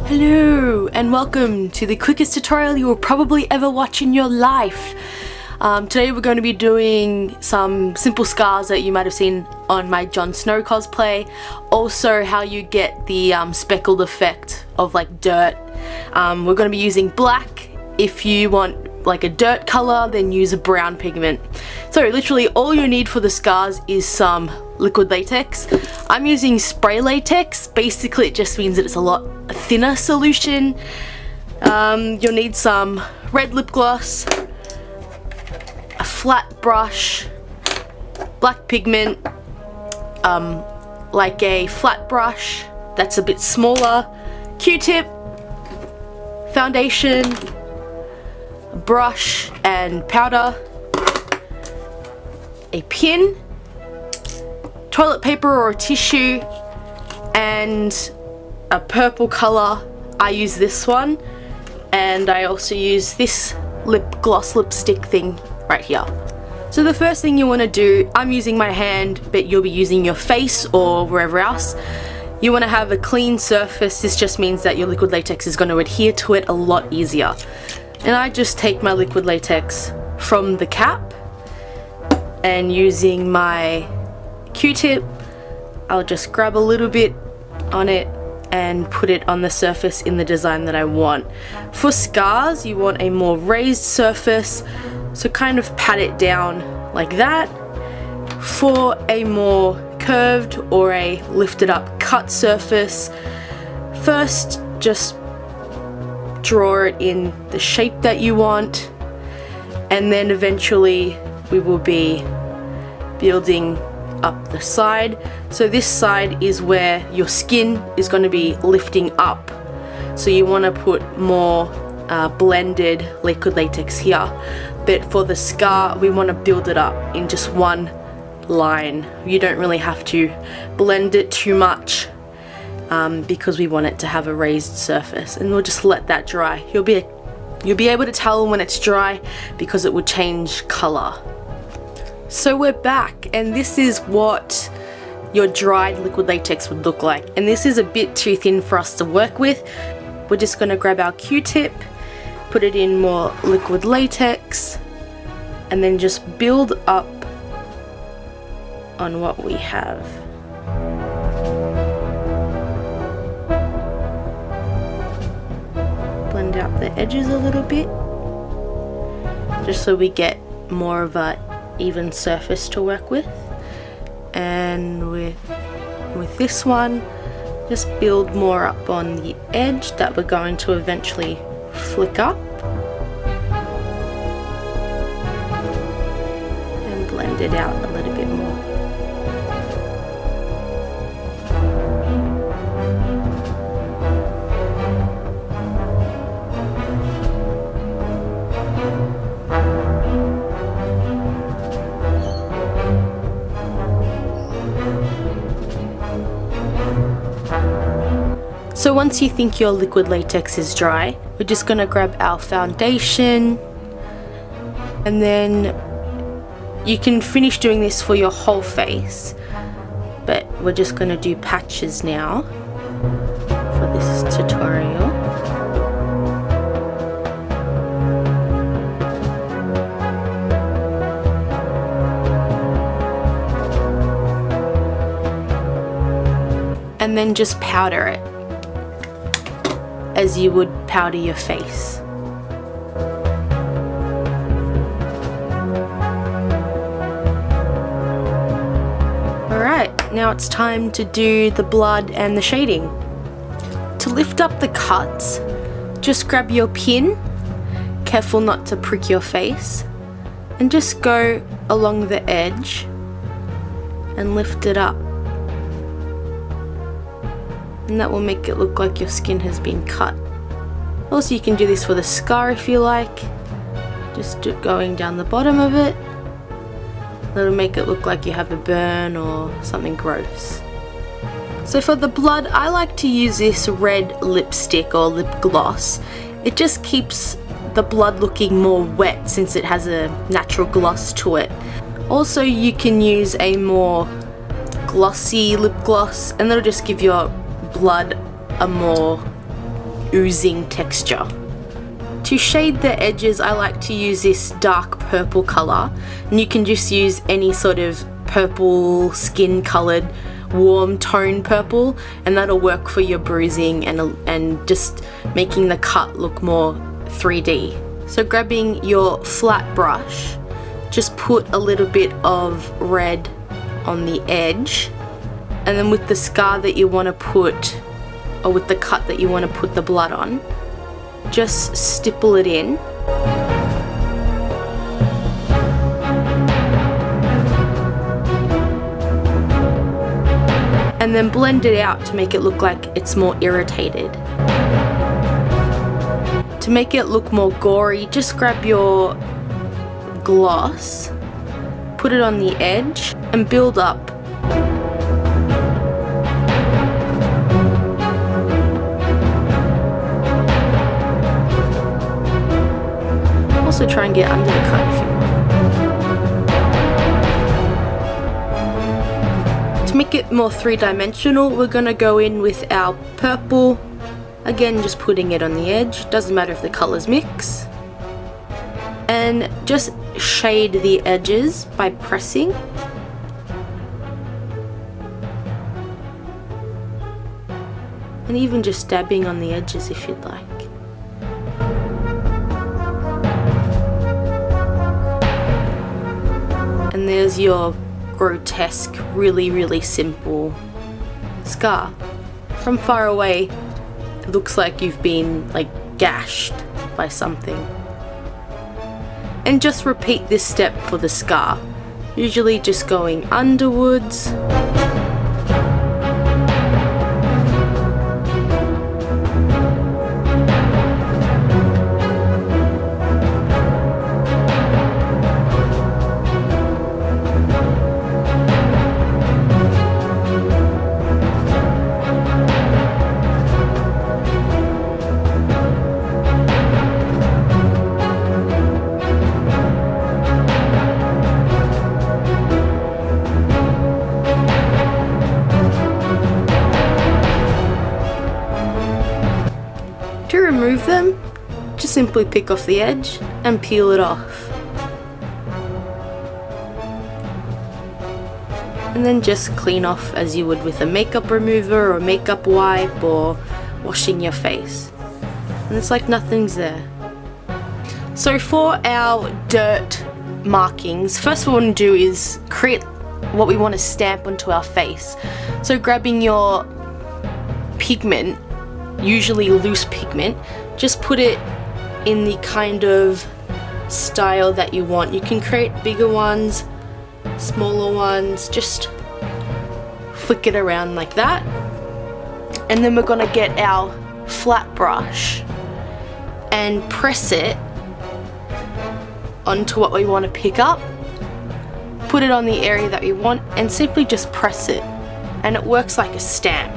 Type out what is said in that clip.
Hello and welcome to the quickest tutorial you will probably ever watch in your life. Today we're going to be doing some simple scars that you might have seen on my Jon Snow cosplay. Also how you get the speckled effect of like dirt. We're going to be using black. If you want like a dirt color, then use a brown pigment. So literally all you need for the scars is some liquid latex. I'm using spray latex. Basically it just means that it's a lot thinner solution. You'll need some red lip gloss, a flat brush, black pigment, like a flat brush that's a bit smaller, Q-tip, foundation, a brush and powder, a pin, toilet paper or a tissue, and a purple color. I use this one, and I also use this lip gloss lipstick thing right here. So the first thing you want to do, I'm using my hand, but you'll be using your face or wherever else. You want to have a clean surface. This just means that your liquid latex is going to adhere to it a lot easier. And I just take my liquid latex from the cap, and using my Q-tip, I'll just grab a little bit on it and put it on the surface in the design that I want. For scars, you want a more raised surface, so kind of pat it down like that. For a more curved or a lifted up cut surface, first just draw it in the shape that you want, and then eventually we will be building up the side. So this side is where your skin is going to be lifting up, so you want to put more blended liquid latex here, but for the scar we want to build it up in just one line. You don't really have to blend it too much because we want it to have a raised surface, and we'll just let that dry. You'll be able to tell when it's dry because it will change color. So we're back, and this is what your dried liquid latex would look like, and this is a bit too thin for us to work with. We're just going to grab our Q-tip, put it in more liquid latex, and then just build up on what we have. Blend out the edges a little bit, just so we get more of a even surface to work with. And with this one, just build more up on the edge that we're going to eventually flick up, and blend it out a little bit more. So once you think your liquid latex is dry, we're just going to grab our foundation, and then you can finish doing this for your whole face, but we're just going to do patches now for this tutorial. And then just powder it as you would powder your face. Alright, now it's time to do the blood and the shading. To lift up the cuts, just grab your pin, careful not to prick your face, and just go along the edge and lift it up. And that will make it look like your skin has been cut. Also, you can do this for the scar if you like. Just going down the bottom of it. That'll make it look like you have a burn or something gross. So for the blood, I like to use this red lipstick or lip gloss. It just keeps the blood looking more wet since it has a natural gloss to it. Also, you can use a more glossy lip gloss, and that'll just give your blood a more oozing texture. To shade the edges, I like to use this dark purple colour, and you can just use any sort of purple skin coloured warm tone purple, and that'll work for your bruising and just making the cut look more 3D. So grabbing your flat brush, just put a little bit of red on the edge, and then with the scar that you want to put, or with the cut that you want to put the blood on, just stipple it in. And then blend it out to make it look like it's more irritated. To make it look more gory, just grab your gloss, put it on the edge, and build up. Also try and get under the cut if you want. To make it more three-dimensional, we're gonna go in with our purple. Again, just putting it on the edge, doesn't matter if the colors mix. And just shade the edges by pressing. And even just dabbing on the edges if you'd like. And there's your grotesque, really simple scar. From far away, it looks like you've been like gashed by something. And just repeat this step for the scar, usually just going underwards. To remove them, just simply pick off the edge and peel it off. And then just clean off as you would with a makeup remover or makeup wipe or washing your face. And it's like nothing's there. So for our dirt markings, first what we want to do is create what we want to stamp onto our face. So grabbing your pigment, usually loose pigment, just put it in the kind of style that you want. You can create bigger ones, smaller ones, just flick it around like that. And then we're gonna get our flat brush and press it onto what we want to pick up, put it on the area that we want, and simply just press it, and it works like a stamp.